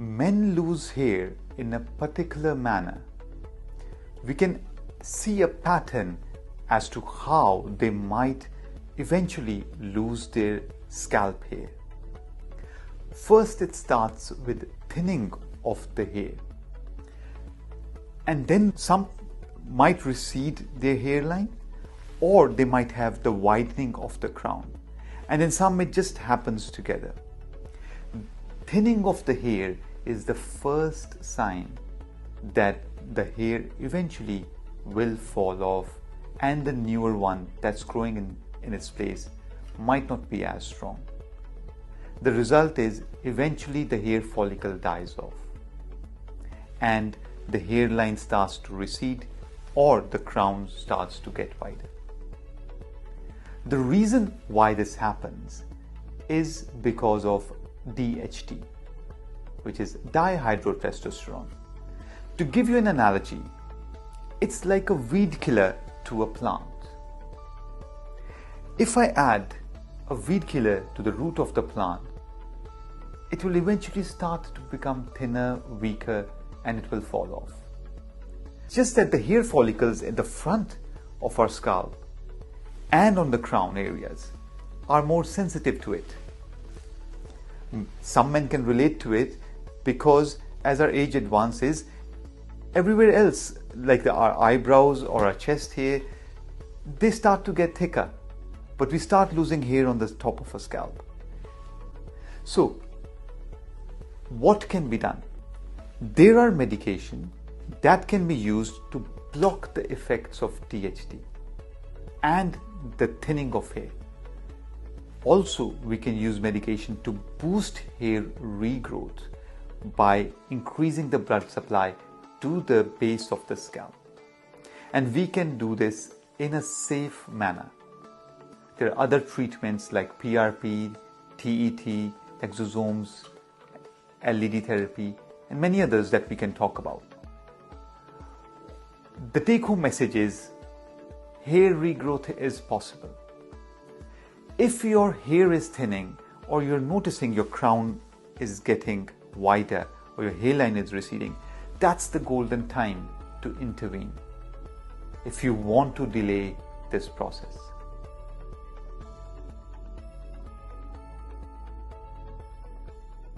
men lose hair in a particular manner, we can see a pattern as to how they might eventually lose their scalp hair. First, it starts with thinning of the hair, and then some might recede their hairline, or they might have the widening of the crown, and in some it just happens together. Thinning of the hair is the first sign that the hair eventually will fall off, and the newer one that's growing in its place might not be as strong. The result is eventually the hair follicle dies off and the hairline starts to recede, or the crown starts to get wider. The reason why this happens is because of DHT, which is dihydrotestosterone. To give you an analogy, it's like a weed killer to a plant. If I add a weed killer to the root of the plant, it will eventually start to become thinner, weaker, and it will fall off. Just that the hair follicles at the front of our scalp and on the crown areas are more sensitive to it. Some men can relate to it because as our age advances, everywhere else, like our eyebrows or our chest hair, they start to get thicker, but we start losing hair on the top of our scalp. So, what can be done? There are medications that can be used to block the effects of DHT and the thinning of hair. Also, we can use medication to boost hair regrowth by increasing the blood supply to the base of the scalp. And we can do this in a safe manner. There are other treatments like PRP, TET, exosomes, LED therapy, and many others that we can talk about. The take-home message is hair regrowth is possible. If your hair is thinning, or you're noticing your crown is getting wider, or your hairline is receding, that's the golden time to intervene if you want to delay this process.